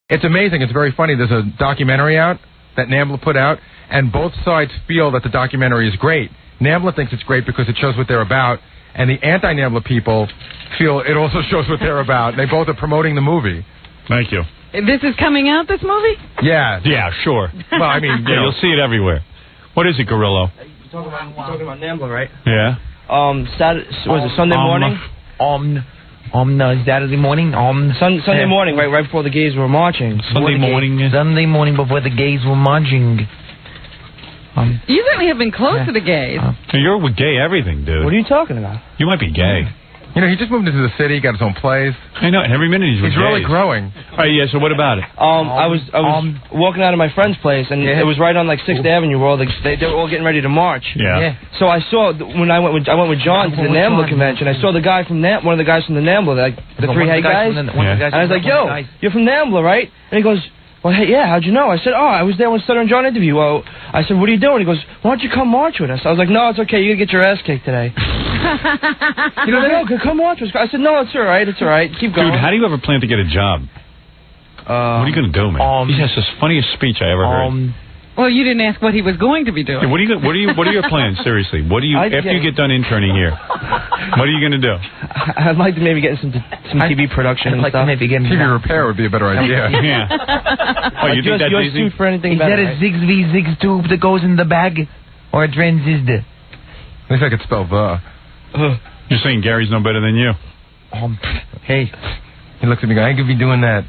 It's amazing. It's very funny. There's a documentary out that NAMBLA put out, and both sides feel that the documentary is great. NAMBLA thinks it's great because it shows what they're about, and the anti-NAMBLA people feel it also shows what they're about. They both are promoting the movie. Thank you. This is coming out, this movie? Yeah. Yeah, sure. Well, I mean, you'll see it everywhere. What is it, Gorillo? You're talking about NAMBLA, right? Yeah. Saturday, was it Sunday morning? Saturday morning. Sunday morning, right before the gays were marching. Sunday morning before the gays were marching. You certainly have been close to the gays. You're with gay everything, dude. What are you talking about? You might be gay. You know, he just moved into the city, got his own place. I know, and every minute he's with He's really gays. growing. All right, yeah, so what about it? I was walking out of my friend's place, and it was right on like 6th Avenue where they were all getting ready to march. Yeah. So I saw when I went with John to the NAMBLA convention. I saw the guy from one of the guys from the NAMBLA, the three head guys. And I was like, "Yo, you're from NAMBLA, right?" And he goes, "Well, hey, yeah, how'd you know?" I said, "Oh, I was there when Stutter and John interviewed you." Well, I said, "What are you doing?" He goes, "Why don't you come march with us?" I was like, "No, it's okay. You gotta get your ass kicked today." You know, no, come watch us. I said, "No, it's all right. It's all right. Keep going." Dude, how do you ever plan to get a job? What are you going to do, man? He has the funniest speech I ever heard. Well, you didn't ask what he was going to be doing. Yeah, what are your plans? Seriously, what do you after you get done interning here? What are you going to do? I'd like to maybe get some TV production and stuff. Maybe get TV repair would be a better idea. Yeah. Oh, you think that's easy? For anything Is better, that a 6v6 tube that goes in the bag, or a transistor? At least I could spell the. You're saying Gary's no better than you? Hey. He looks at me and goes, I could be doing that.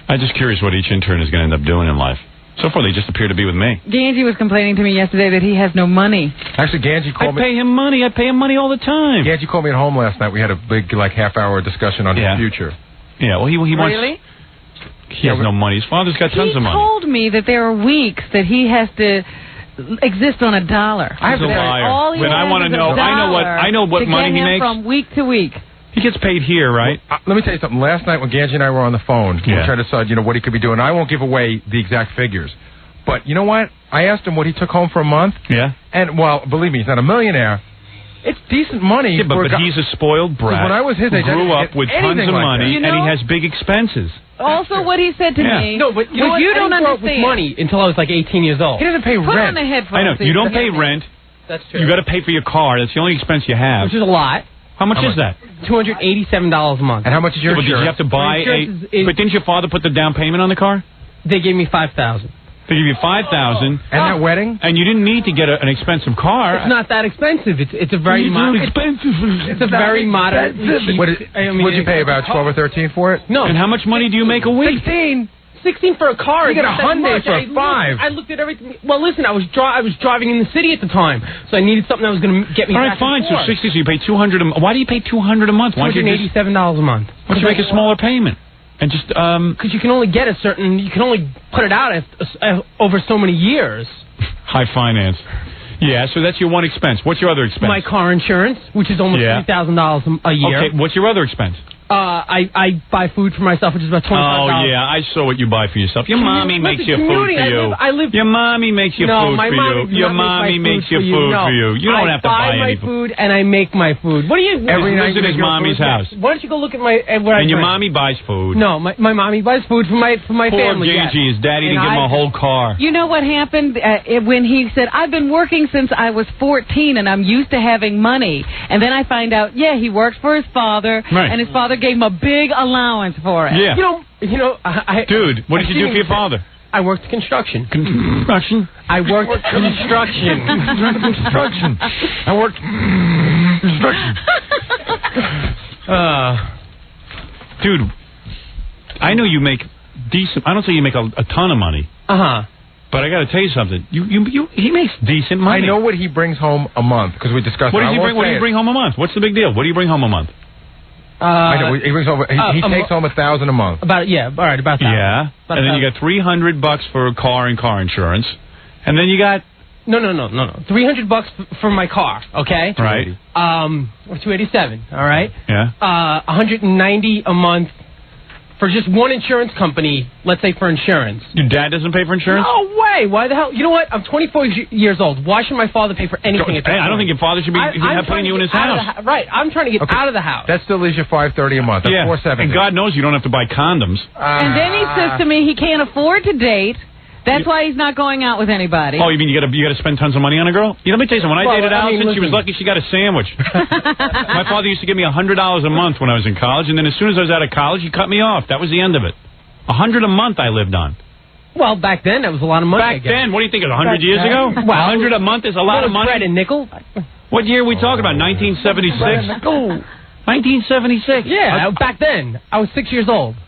I'm just curious what each intern is going to end up doing in life. So far, they just appear to be with me. Ganji was complaining to me yesterday that he has no money. Actually, Ganji called me. I pay him money. I pay him money all the time. Ganji called me at home last night. We had a big, half-hour discussion on his future. Yeah, well, he wants... Really? He has no money. His father's got tons of money. He told me that there are weeks that he has to exist on $1. He's a liar. When I want to know, I know what money he makes from week to week. He gets paid here, right? Well, let me tell you something. Last night when Ganji and I were on the phone, we were trying to decide, what he could be doing. I won't give away the exact figures. But you know what? I asked him what he took home for a month. Yeah. And, well, believe me, he's not a millionaire. It's decent money. Yeah, but he's a spoiled brat. When I was his age, grew up with tons of money, and he has big expenses. Also, what he said to me. No, but you don't grow up with money until I was like 18 years old. He doesn't pay rent. Put on the headphones. I know. You don't pay rent. That's true. You got to pay for your car. That's the only expense you have. Which is a lot. How much is that? $287 a month. And how much is your insurance? Did you have to buy but didn't your father put the down payment on the car? They gave me $5,000. They give you $5,000. And that wedding? And you didn't need to get an expensive car. It's not that expensive. It's a very expensive. It's a very moderate. What did you pay, about 12 or 13 for it? No. And how much money do you make a week? 16 for a car. You get a Hyundai for $5. I looked at everything. Well, listen, I was driving in the city at the time, so I needed something that was going to get me. All right, fine. So 60. So you pay $200. Why do you pay $200 a month? Why don't you $287 a month? Why don't you make a smaller payment? And just because you can only get a certain. You can only put it out over so many years. High finance. Yeah, so that's your one expense. What's your other expense? My car insurance, which is almost $3,000 a year. Okay, what's your other expense? I buy food for myself, which is about $25. Oh, yeah, I saw what you buy for yourself. Your mommy makes your food for you. Your mommy makes your food for you. Your mommy makes your food for you. You don't have to buy any food. I buy my food and I make my food. What do you... Every night at his mommy's house. Why don't you go look at my... And your mommy buys food. No, my mommy buys food for my family. Poor Ganji, his daddy didn't give him a whole car. You know what happened when he said, I've been working since I was 14 and I'm used to having money. And then I find out, he worked for his father and his father gave him a big allowance for it. Yeah. Dude, what did you do for your father? I worked construction. Construction? I worked construction. Construction. I worked construction. Dude, I know you make decent. I don't say you make a ton of money. But I got to tell you something. He makes decent money. I know what he brings home a month because we discussed. What does he bring? What do you bring home a month? What's the big deal? What do you bring home a month? I know he brings home. He takes home $1,000 a month. All right, about that. Yeah, and then you got $300 for a car and car insurance, and then you got no. $300 for my car. Okay. Right. Or $287. All right. Yeah. $190 a month for just one insurance company, let's say for insurance. Your dad doesn't pay for insurance? No way. Why the hell? You know what? I'm 24 years old. Why should my father pay for anything at this I don't think your father should be putting you in his house. Right. I'm trying to get out of the house. That still leaves you $530 a month. That's $470. And God knows you don't have to buy condoms. And then he says to me he can't afford to date. That's why he's not going out with anybody. Oh, you mean you got to spend tons of money on a girl? Let me tell you something. When I dated Allison, she was lucky she got a sandwich. My father used to give me $100 a month when I was in college, and then as soon as I was out of college, he cut me off. That was the end of it. $100 a month I lived on. Well, back then, that was a lot of money. Back then? What do you think? 100 years ago? Well, $100 a month is a lot of money. Bread and nickel. What year are we talking about? 1976? 1976. Yeah, back then. I was 6 years old.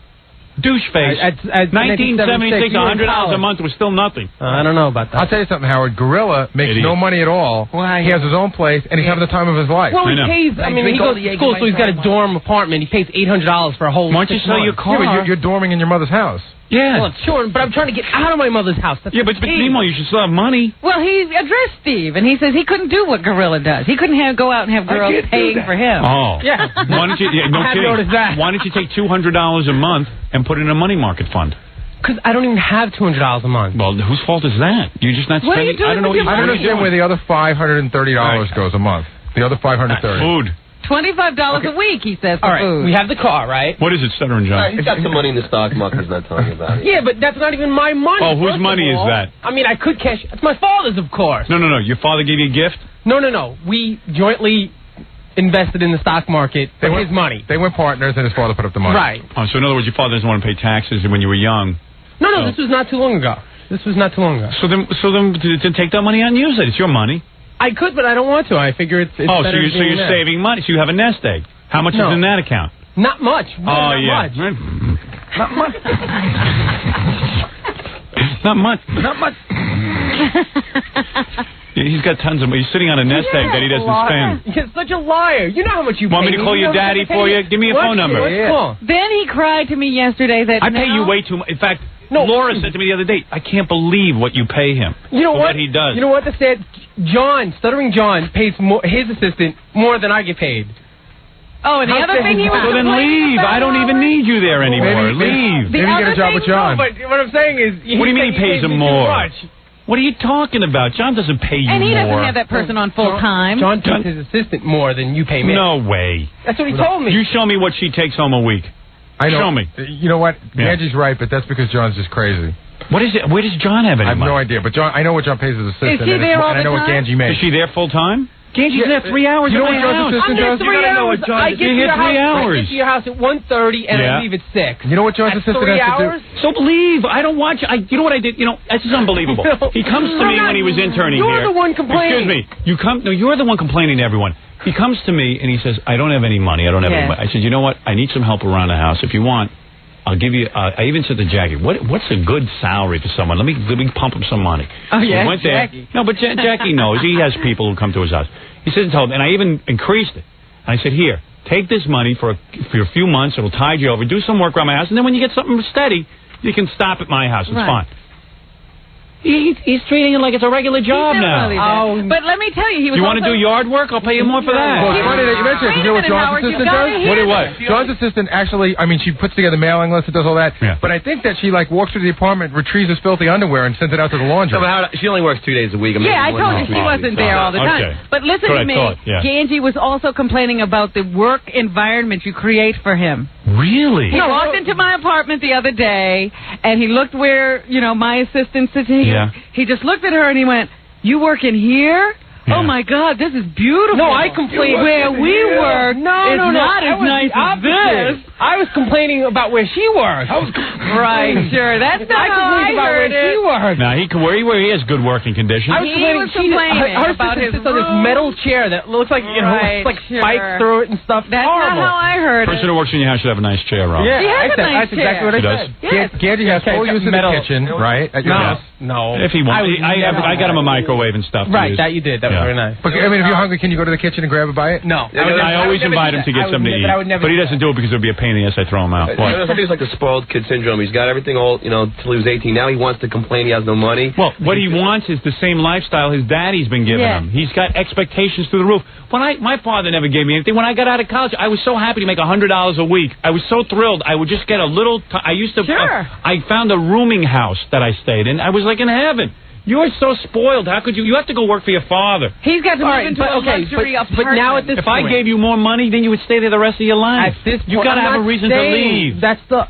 Douche face. At 1976, $100 a month was still nothing. I don't know about that. I'll tell you something, Howard. Gorilla makes no money at all. Why? He has his own place, and he's having the time of his life. Well, he pays. I mean, he goes to school, so he's got a dorm apartment. He pays $800 for a whole. Why don't you sell your car? Yeah, but you're dorming in your mother's house. Yeah. Well, sure, but I'm trying to get out of my mother's house. That's but meanwhile, you should still have money. Well, he addressed Steve, and he says he couldn't do what Gorilla does. He couldn't go out and have girls paying for him. Oh. Yeah. Why don't you? No I have kidding. noticed that. Why don't you take $200 a month and put it in a money market fund? Because I don't even have $200 a month. Well, whose fault is that? You're just not What are spending. you doing I don't know what with you're I don't understand where the other $530 goes a month. The other $530. Food. $25 a week, he says, for All right, food. we have the car, right? What is it, Stuttering John? He's got some money in the stock market. He's not telling you about it. Yeah, but that's not even my money. Oh, whose money is that? I mean, I could cash. It's my father's, of course. No. Your father gave you a gift? No. We jointly invested in the stock market with his money. They were partners, and his father put up the money. Right. Oh, so in other words, your father doesn't want to pay taxes when you were young. No, this was not too long ago. So then to take that money out and use it. It's your money. I could, but I don't want to. I figure it's so better you're saving money. So you have a nest egg. How much is in that account? Not much. Not much. Not much. Not much. Not much. He's got tons of money. He's sitting on a nest egg that he doesn't spend. You're such a liar. You know how much you want pay me to call your daddy for you? Give me a phone number. Then he cried to me yesterday that I pay you way too much. In fact, Laura said to me the other day, I can't believe what you pay him. You know what he does. You know what? Stuttering John pays his assistant more than I get paid. Oh, and the other thing he was so then leave. I don't even need you there anymore. Leave. Maybe you get a job with John. No, but what I'm saying is... What do you mean he pays him more? What are you talking about? John doesn't pay you more. And he doesn't have that person on full time. John pays his assistant more than you pay me. No way. That's what he told me. You show me what she takes home a week. I know. Show me. You know what? Angie's right, but that's because John's just crazy. What is it? Where does John have any money? I have no idea, but John, I know what John pays his assistant. Is he there all the time? I know what Ganji makes. Is she there full time? Ganji's there 3 hours. You know what John's assistant does? I'm there 3 hours. I get to your house at 1:30 and I leave at 6. You know what John's assistant has to do? So leave. I don't watch. You know what I did? You know, this is unbelievable. He comes to me when he was interning here. You're the one complaining. Excuse me. No, you're the one complaining to everyone. He comes to me and he says, I don't have any money. I don't have any money. I said, you know what? I need some help around the house. If you want, I'll give you. I even said to Jackie, what's a good salary for someone? Let me pump him some money. Oh, so went there. Jackie. No, but Jackie knows. He has people who come to his house. He said and told me, and I even increased it. And I said, here, take this money for a few months. It'll tide you over. Do some work around my house, and then when you get something steady, you can stop at my house. It's fine. He's treating it like it's a regular job now. But let me tell you, he was. You want to do yard work? I'll pay you more for that. Well, it's funny that you mentioned it. You know what John's assistant does? What? John's assistant actually, I mean, she puts together mailing lists and does all that. Yeah. But I think that she walks through the apartment, retrieves his filthy underwear, and sends it out to the laundry. She only works 2 days a week. I told you she wasn't there all the time. Okay. But listen to me. Ganji was also complaining about the work environment you create for him. Really? He walked into my apartment the other day, and he looked where, my assistant's sitting. Yeah. He just looked at her, and he went, you work in here? Yeah. Oh, my God, this is beautiful. No, I complained. Where we work is not as nice as this. I was complaining about where she works. Right, sure. That's not how I heard it. She works. Now, where he has good working conditions. I was complaining about his on this metal chair that looks like, spikes through it and stuff. That's not how I heard it. Person who works in your house should have a nice chair, Rob. Yeah, she has a nice that's exactly what I said. Ganji has full use of the kitchen, right, at your house. No. If he wants. I got him a microwave and stuff. Right, that you did. That was very nice. But, I mean, if you're hungry, can you go to the kitchen and grab a bite? No. I always invite him to get something to eat. But he doesn't do it because it would be a pain in the ass. I throw him out. I think it's like the spoiled kid syndrome. He's got everything all, till he was 18. Now he wants to complain he has no money. Well, what he wants is the same lifestyle his daddy's been giving him. He's got expectations through the roof. My father never gave me anything. When I got out of college, I was so happy to make $100 a week. I was so thrilled. I would just get a little... I used to... I found a rooming house that I stayed in. I was like in heaven. You're so spoiled. How could you... You have to go work for your father. He's got to move into a luxury apartment. But now at this point... If I gave you more money, then you would stay there the rest of your life. At this point, you got to have a reason to leave. That's the...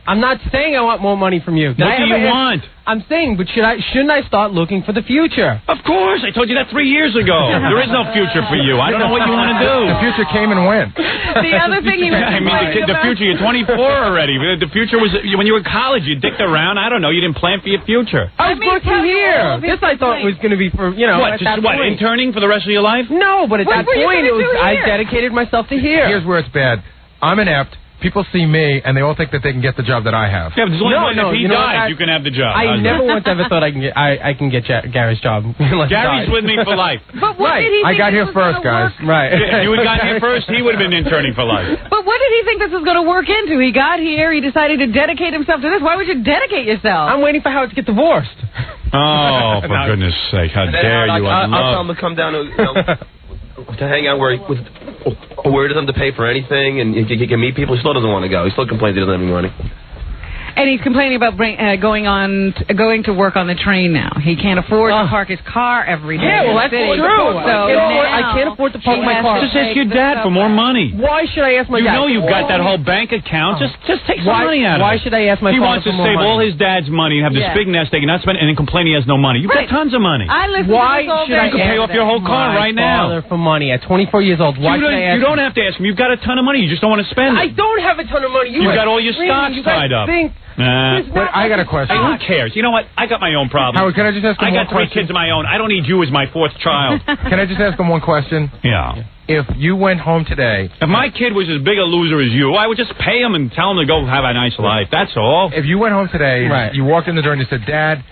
I'm not saying I want more money from you. What do you want? I'm saying, but shouldn't I start looking for the future? Of course. I told you that 3 years ago. There is no future for you. I don't know what you want to do. The future came and went. The other thing he was the future, you're 24 already. The future was when you were in college. You dicked around. I don't know. You didn't plan for your future. I was working here. This I thought was going to be for, interning for the rest of your life? No, but at that point, I dedicated myself to here. Here's where it's bad. I'm inept. People see me, and they all think that they can get the job that I have. Yeah, but there's only one. If he dies, you can have the job. I never once ever thought I can get Gary's job. Gary's with me for life. But what did he think I got here first, guys. Right. If you had gotten here first, he would have been interning for life. But what did he think this was going to work into? He got here. He decided to dedicate himself to this. Why would you dedicate yourself? I'm waiting for Howard to get divorced. Oh, for goodness sake. How dare you. I'll tell him to come down to hang out where he doesn't have to pay for anything, and he can meet people. He still doesn't want to go. He still complains he doesn't have any money. And he's complaining about going to work on the train now. He can't afford to park his car every day. Yeah, well, that's true. So I can't afford to park my car. Just ask your dad for more money. Why should I ask my dad? You know you've got that whole bank account. Just take some money out of it. Why should I ask my father? He wants to save all his dad's money and have this big nest egg and not spend it and then complain he has no money. You've got tons of money. Why should I pay off your whole car right now? For money at 24 years old. Why should I ask? You don't have to ask him. You've got a ton of money. You just don't want to spend it. I don't have a ton of money. You've got all your stocks tied up. But I got a question. Who cares? You know what? I got my own problems. Howard, can I just ask him one question? I got 3 kids of my own. I don't need you as my 4th child. Can I just ask him one question? Yeah. If you went home today... If my kid was as big a loser as you, I would just pay him and tell him to go have a nice life. That's all. If you went home today, you walked in the door and you said, Dad,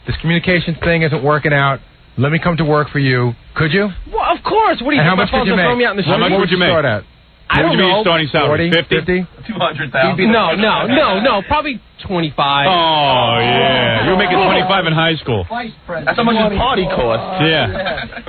this communication thing isn't working out. Let me come to work for you. Could you? Well, of course. What do you think? How much could you make? How much would you make? Start at? I don't know. Starting salary? 50? 200,000. No. Probably 25. Oh, yeah. You were making 25 in high school. That's how much his party cost. Yeah.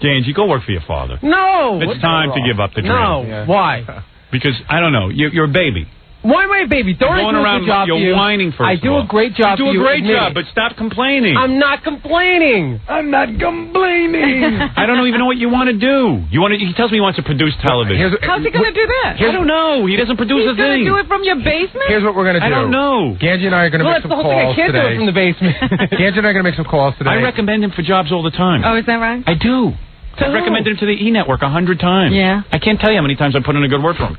Ganji, go work for your father. No. It's time to give up the dream. No. Yeah. Why? Because, I don't know, you're a baby. Why am I a baby? Don't I do a good job for you? You're whining for I do a great job for you. You do a great job, but stop complaining. I'm not complaining. I'm not complaining. I don't even know what you want to do. He tells me he wants to produce television. How's he going to do that? I don't know. He doesn't produce a thing. He's going to do it from your basement? Here's what we're going to do. I don't know. Ganji and I are going to make some calls today. I can't do it from the basement. Ganji and I are going to make some calls today. I recommend him for jobs all the time. Oh, is that right? I do. I've recommended him to the E-Network 100 times. Yeah. I can't tell you how many times I put in a good word for him.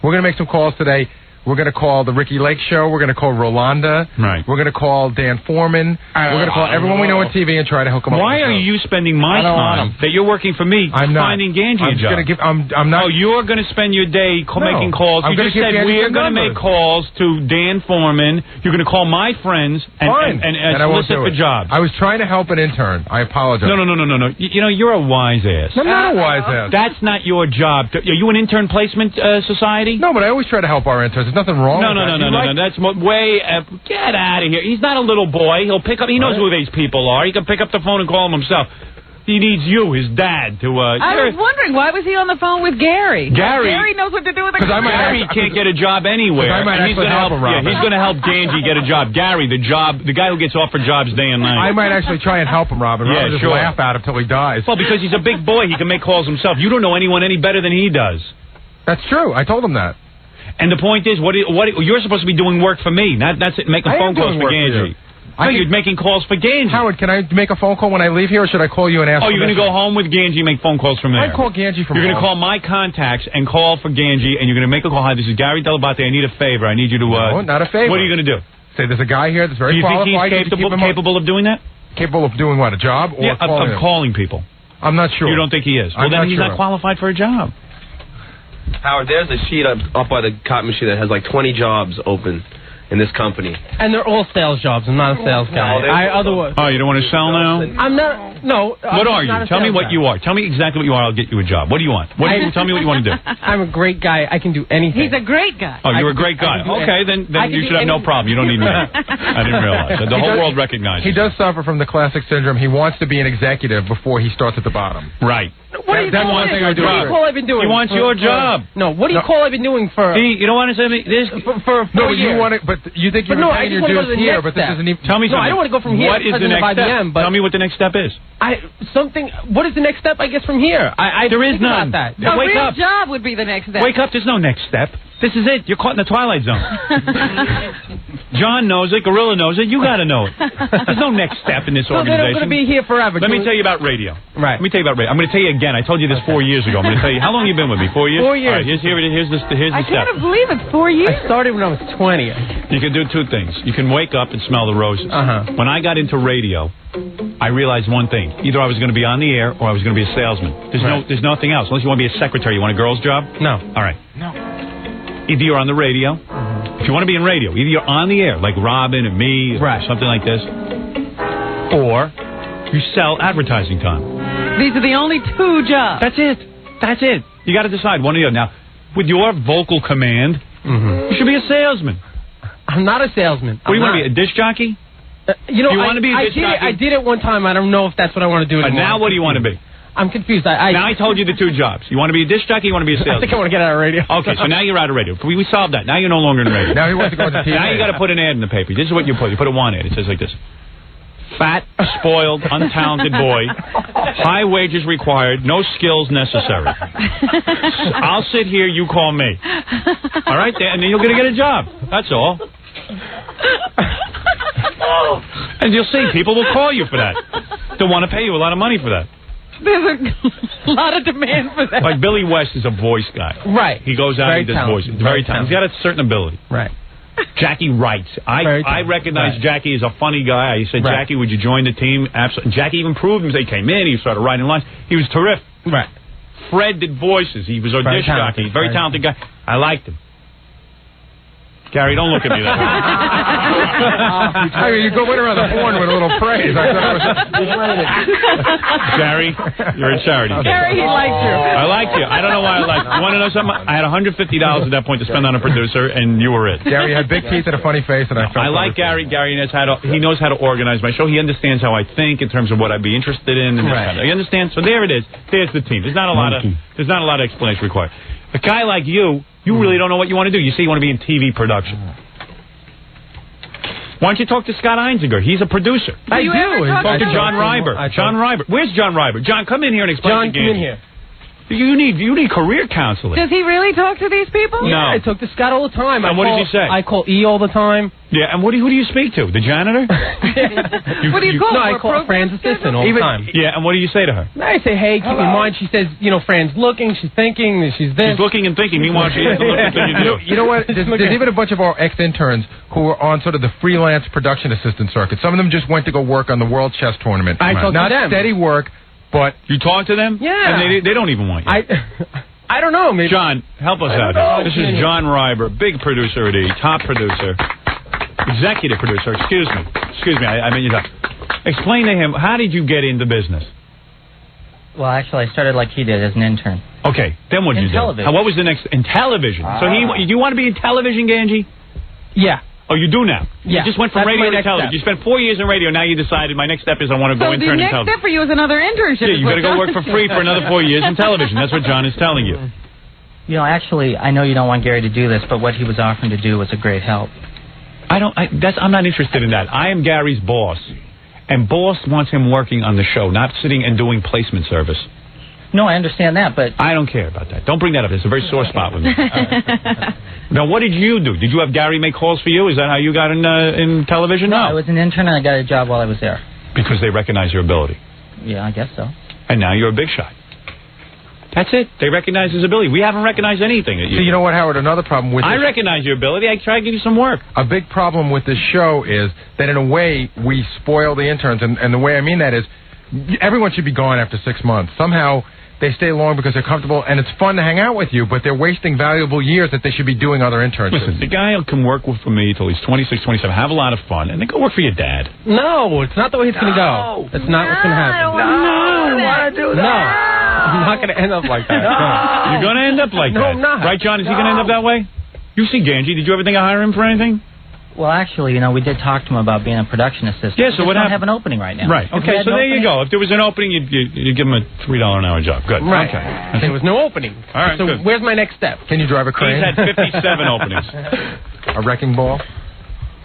We're going to make some calls today. We're going to call the Ricky Lake Show. We're going to call Rolanda. Right. We're going to call Dan Foreman. We're going to call everyone we know on TV and try to hook them up. Why are you spending my time that you're working for me finding Ganji a job? I'm not. Oh, you're going to spend your day making calls. You just said we're going to make calls to Dan Foreman. You're going to call my friends and solicit for jobs. I was trying to help an intern. I apologize. No. You know, you're a wise ass. I'm not a wise ass. That's not your job. Are you an intern placement society? No, but I always try to help our interns. There's nothing wrong with that. No. That's way... get out of here. He's not a little boy. He'll pick up... He knows who these people are. He can pick up the phone and call them himself. He needs you, his dad, to... I was wondering, why was he on the phone with Gary? Gary knows what to do with the car. Gary can't get a job anywhere. He's going to help him, Robin. He's going to help Ganji get a job. Gary, the guy who gets offered jobs day and night. I might actually try and help him, Robin. Rather just laugh at him till he dies. Well, because he's a big boy. He can make calls himself. You don't know anyone any better than he does. That's true. I told him that. And the point is, you're supposed to be doing work for me. That's it, making phone calls for Ganji. No, you're making calls for Ganji. Howard, can I make a phone call when I leave here, or should I call you and ask? Oh, you're going to go home with Ganji and make phone calls from there. I call Ganji from You're going to call my contacts and call for Ganji, and you're going to make a call. Hi, this is Gary Delabate. I need a favor. I need you to... No, not a favor. What are you going to do? Say, there's a guy here that's very qualified. Do you think he's capable of doing that? Capable of doing what, a job? Or of calling people. I'm not sure. You don't think he is? Well, then he's not qualified for a job. Howard, there's a sheet up by the cotton machine that has like 20 jobs open. in this company. And they're all sales jobs. I'm not a sales guy. Oh, you don't want to sell now? I'm not. No. What are you? Tell me what you are. Tell me exactly what you are. I'll get you a job. What do you want? Tell me what you want to do. I'm a great guy. I can do anything. He's a great guy. Oh, you're a great guy. Okay, then you should have no problem. You don't need me. I didn't realize. The whole world recognizes. He does suffer from the classic syndrome. He wants to be an executive before he starts at the bottom. Right. What do you call I've been doing? He wants your job. No, what do you call I've been doing for? You don't want to say me this for 4 No, but years. you want it, but you think you're paying your dues here, but this isn't even. Tell me something. No, I don't want to go from here. What is the next step? Tell me what the next step is. What is the next step? I guess from here. There is none. That. A real job would be the next step. Wake up. There's no next step. This is it. You're caught in the Twilight Zone. John knows it. Gorilla knows it. You got to know it. There's no next step in this organization. They're going to be here forever. Let me tell you about radio. Right. Let me tell you about radio. I'm going to tell you again. I told you this 4 years ago. I'm going to tell you. How long have you been with me? 4 years? 4 years. All right, here's the step. I can't believe it's 4 years. I started when I was 20. You can do two things. You can wake up and smell the roses. When I got into radio, I realized one thing. Either I was going to be on the air or I was going to be a salesman. There's nothing else. Unless you want to be a secretary. You want a girl's job? No. All right. No. Either you're on the radio. If you want to be in radio, either you're on the air, like Robin and me, or something like this, or you sell advertising time. These are the only 2 jobs. That's it. You got to decide one or the other. Now, with your vocal command, you should be a salesman. I'm not a salesman. What do you want to be, a disc jockey? You know, do you want to be a disc jockey? I did it one time. I don't know if that's what I want to do anymore. Now what do you want to be? I'm confused. Now I told you the 2 jobs. You want to be a disc jockey, you want to be a salesman? I think I want to get out of radio. Okay, so now you're out of radio. We solved that. Now you're no longer in radio. Now he wants to go into TV. Now you got to put an ad in the paper. This is what you put. You put a want ad. It says like this. Fat, spoiled, untalented boy. High wages required. No skills necessary. I'll sit here. You call me. All right? And then you're going to get a job. That's all. And you'll see. People will call you for that. They'll want to pay you a lot of money for that. There's a lot of demand for that. Like Billy West is a voice guy. Right. He goes out and does voices. Very talented. He's got a certain ability. Right. Jackie writes. I recognize Jackie as a funny guy. I said, Jackie, would you join the team? Absolutely. Jackie even proved him. He came in. He started writing lines. He was terrific. Right. Fred did voices. He was our disc jockey. Very talented guy. I liked him. Gary, don't look at me that way. I mean, you go in around the horn with a little praise. I thought it was... Gary, you're a charity. Gary, he liked you. I liked you. I don't know why I liked you. You want to know something? I had $150 at that point to spend on a producer, and you were it. Gary had big teeth and a funny face, and I felt... I like Gary. Gary knows how to organize my show. He understands how I think in terms of what I'd be interested in. And you understand? So there it is. There's the team. There's not a lot of explanation required. A guy like you really don't know what you want to do. You say you want to be in TV production. Why don't you talk to Scott Einziger? He's a producer. I do. Talk to John Reiber. John Reiber. Where's John Reiber? John, come in here and explain the game. John, come in here. You need career counseling. Does he really talk to these people? No. Yeah, I talk to Scott all the time. And what does he say? I call E all the time. Yeah, and who do you speak to? The janitor? What do you call her? No, I call Fran's assistant all the time. Yeah, and what do you say to her? I say, hey, keep in mind, she says, Fran's looking, she's thinking, she's this. She's looking and thinking. Meanwhile, she has to look until you do. You know what? There's even a bunch of our ex-interns who are on sort of the freelance production assistant circuit. Some of them just went to go work on the World Chess Tournament. I talk to them. Not steady work, but... You talk to them? Yeah. And they don't even want you. I don't know, maybe. John, help us out here. This is John Reiber, big producer at E, top producer, executive producer. Excuse me, I mean you talk. Explain to him, how did you get into business? Well, actually, I started like he did, as an intern. Okay, then what did you do? Television. What was the next? In television. So do you want to be in television, Ganji? Yeah. Oh, you do now? Yeah. You just went from radio to television. You spent 4 years in radio. Now you decided my next step is I want to go intern in television. So the next step for you is another internship. Yeah, you got to go work for free for another 4 years in television. That's what John is telling you. You know, actually, I know you don't want Gary to do this, but what he was offering to do was a great help. I'm not interested in that. I am Gary's boss, and boss wants him working on the show, not sitting and doing placement service. No, I understand that, but... I don't care about that. Don't bring that up. It's a very sore spot with me. Now, what did you do? Did you have Gary make calls for you? Is that how you got in television? No, I was an intern and I got a job while I was there. Because they recognize your ability? Yeah, I guess so. And now you're a big shot. That's it. They recognize his ability. We haven't recognized anything at you. So you know what, Howard? Another problem with I recognize your ability. I try to give you some work. A big problem with this show is that in a way we spoil the interns, and the way I mean that is everyone should be gone after 6 months. Somehow They stay long because they're comfortable, and it's fun to hang out with you, but they're wasting valuable years that they should be doing other internships. Listen, the guy can work for me till he's 26, 27, have a lot of fun, and then go work for your dad. No, it's not the way it's going to go. That's not what's going to happen. No, I don't want to do that. No, I'm not going to end up like that. No. You're going to end up like that. No, I'm not. Right, John? Is he going to end up that way? You see Ganji. Did you ever think of hiring him for anything? Well, actually, you know, we did talk to him about being a production assistant. Yeah, so what happened? We don't have an opening right now. Right. Okay, so there you go. If there was an opening, you'd give him a $3 an hour job. Good. Right. Okay. There was no opening. All right, so good. where's my next step? Can you drive a crane? He's had 57 openings. A wrecking ball?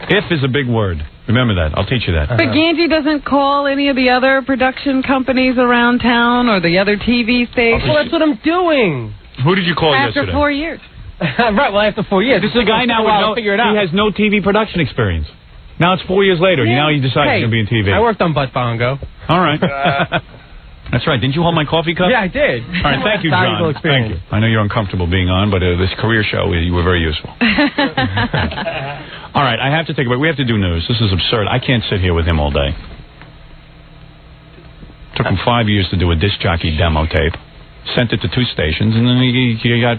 If is a big word. Remember that. I'll teach you that. But Ganji doesn't call any of the other production companies around town or the other TV stations. Well, that's what I'm doing. Who did you call After yesterday? 4 years. Right, well, after 4 years. This is a guy now with figure it out. he has no TV production experience. Now it's 4 years later. Yeah. Now he decides he's going to be in TV. I worked on Butt Bongo. All right. That's right. Didn't you hold my coffee cup? Yeah, I did. All right, thank you, John. Valuable experience. Thank you. I know you're uncomfortable being on, but this career show, you were very useful. All right, I have to take a break. We have to do news. This is absurd. I can't sit here with him all day. Took him 5 years to do a disc jockey demo tape. Sent it to 2 stations, and then he got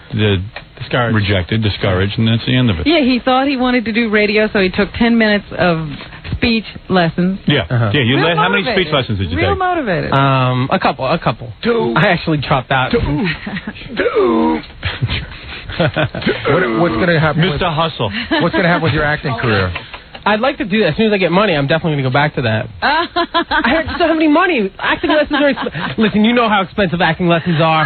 rejected, discouraged, and that's the end of it. Yeah, he thought he wanted to do radio, so he took 10 minutes of speech lessons. Yeah, yeah. How many speech lessons did you take? Real motivated. A couple. 2. I actually dropped out. 2. What's going to happen? Mr. Hustle. What's going to happen with your acting career? I'd like to do that. As soon as I get money, I'm definitely going to go back to that. I just don't have any money. Acting lessons are Listen, you know how expensive acting lessons are.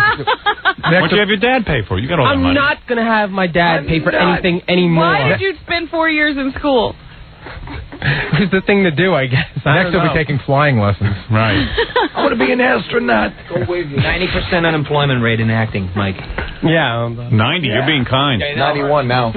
Why don't you have your dad pay for it? You got all that money. I'm not going to have my dad pay for anything anymore. Why did you spend 4 years in school? It's the thing to do, I guess. Next he'll be taking flying lessons. Right. I want to be an astronaut. 90% unemployment rate in acting, Mike. Yeah. 90. You're being kind. 91 now.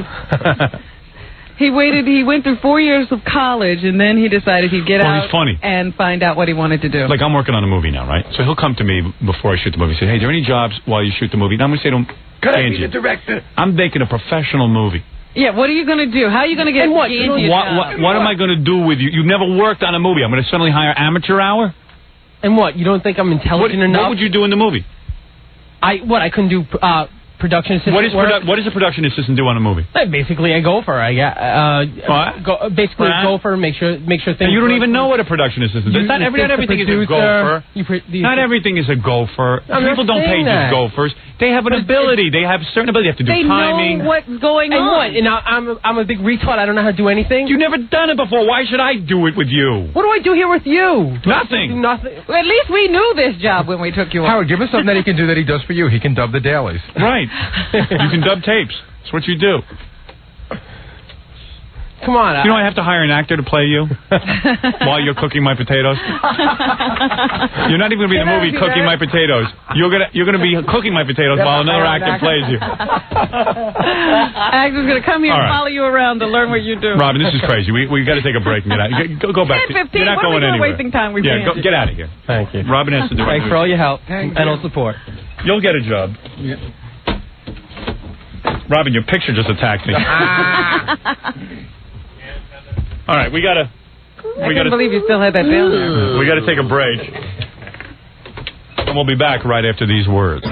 He went through 4 years of college, and then he decided he'd get out he's funny. and find out what he wanted to do. Like, I'm working on a movie now, right? So he'll come to me before I shoot the movie and say, hey, are there any jobs while you shoot the movie? And I'm going to say to him, Could I be the director? I'm making a professional movie. Yeah, what are you going to do? How are you going to get what am I going to do with you? You've never worked on a movie. I'm going to suddenly hire amateur hour? And what? You don't think I'm intelligent enough? What would you do in the movie? I couldn't do production assistant What does a production assistant do on a movie? Basically, a gopher. Gopher. Make sure things. And you don't even know what a production assistant is. Not everything is a gopher. Not everything is a gopher. People don't pay just gophers. They have an ability. They have certain ability. They have to do timing. They know what's going on. What? And I'm a big retard. I don't know how to do anything. You've never done it before. Why should I do it with you? What do I do here with you? Nothing. Nothing. Well, at least we knew this job when we took you on. Howard, give us something that he can do that he does for you. He can dub the dailies. Right. You can dub tapes. That's what you do. Come on. You know I have to hire an actor to play you while you're cooking my potatoes. You're not even going to be in the movie cooking my potatoes. You're gonna be cooking my potatoes while another actor plays you. Actor's going to come here and follow you around to learn what you do. Robin, this is crazy. We got to take a break and get out. Go back. 10:15. You're not going anywhere. Wasting time with get out of here. Thank you. Robin has to do it. Thanks for all your help and all support. You'll get a job. Yeah. Robin, your picture just attacked me. All right, we gotta. I can't believe you still had that down there. We gotta take a break, and we'll be back right after these words.